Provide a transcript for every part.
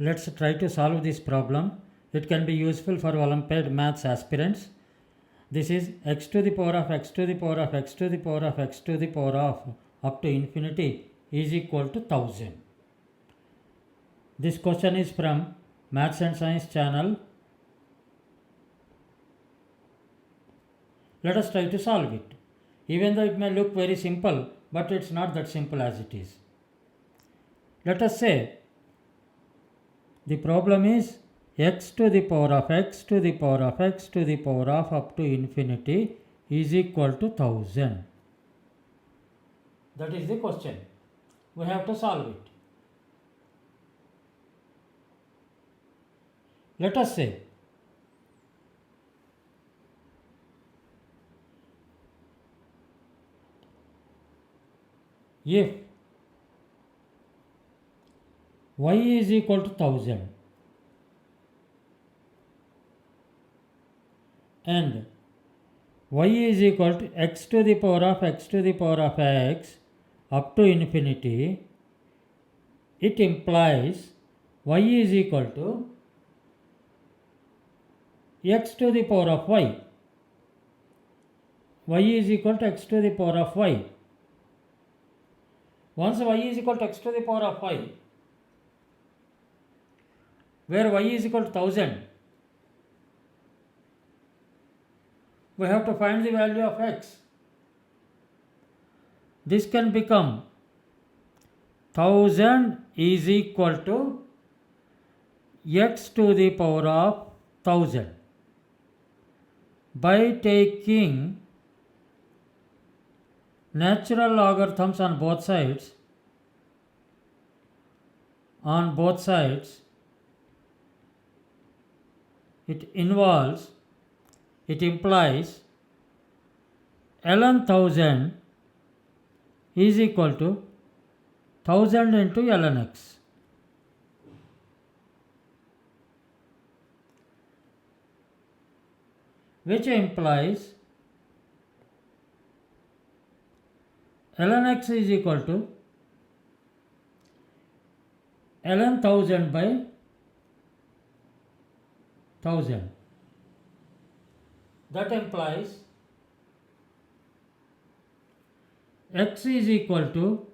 Let's try to solve this problem. It can be useful for Olympiad maths aspirants. This is x to the power of x to the power of x to the power of x to the power of up to infinity is equal to 1000. This question is from Maths and Science channel. Let us try to solve it. Even though it may look very simple, but it's not that simple as it is. Let us say the problem is x to the power of x to the power of x to the power of up to infinity is equal to 1000. That is the question. We have to solve it. Let us say if y is equal to 1000 and y is equal to x to the power of x to the power of x up to infinity, it implies y is equal to x to the power of y. Y is equal to x to the power of y. Once y is equal to x to the power of y, where y is equal to 1000, we have to find the value of x. This can become 1000 is equal to x to the power of 1000 by taking natural logarithms on both sides. It implies ln 1000 is equal to 1000 into ln x. Which implies ln x is equal to ln 1000 by 1000. That implies x is equal to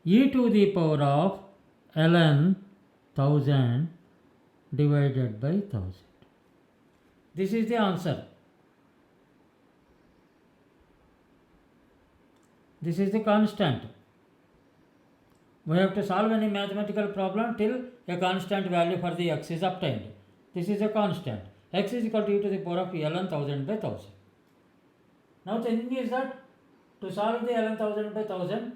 e to the power of ln 1000 divided by 1000. This is the answer. This is the constant. We have to solve any mathematical problem till a constant value for the x is obtained. This is a constant. X is equal to e to the power of ln 1000 by 1000. Now the thing is that to solve the ln 1000 by 1000,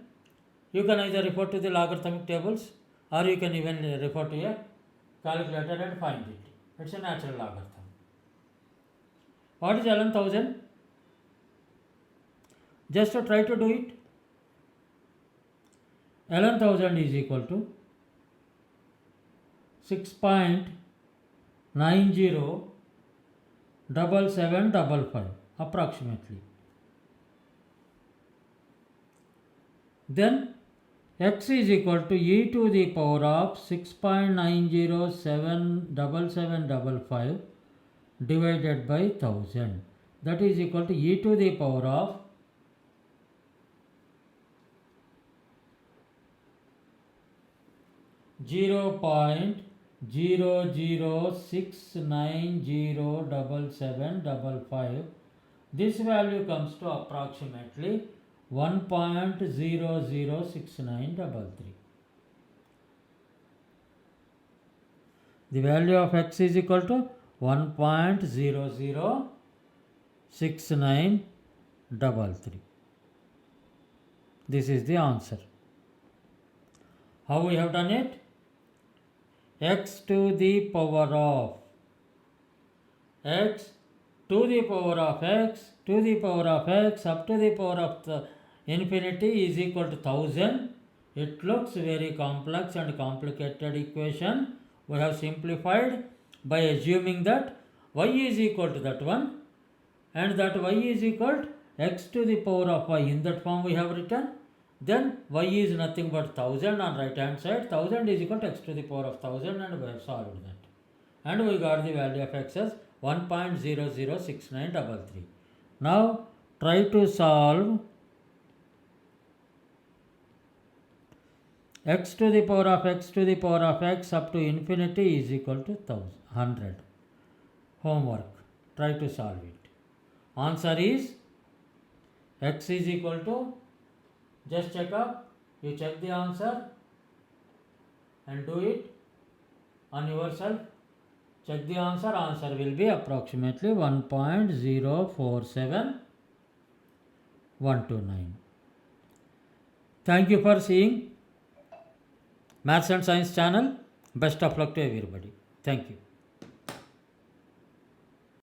you can either refer to the logarithmic tables or you can even refer to a calculator and find it. It's a natural logarithm. What is ln 1000? Just to try to do it, ln 1000 is equal to 6.907755 approximately. Then x is equal to e to the power of 6.907755 divided by 1000. That is equal to e to the power of 0.0069077755. This value comes to approximately 1.006933. The value of x is equal to 1.006933. This is the answer. How we have done it? X to the power of x to the power of x to the power of x up to the power of the infinity is equal to 1000. It looks very complex and complicated equation. We have simplified by assuming that y is equal to that one and that y is equal to x to the power of y. In that form we have written. Then y is nothing but 1000 on right hand side. 1000 is equal to x to the power of 1000, and we have solved that. And we got the value of x as 1.006933. Now try to solve x to the power of x to the power of x up to infinity is equal to 100. Homework. Try to solve it. Answer is x is equal to, just check up, you check the answer and do it on yourself. Check the answer will be approximately 1.047129. Thank you for seeing Maths and Science channel. Best of luck to everybody. Thank you.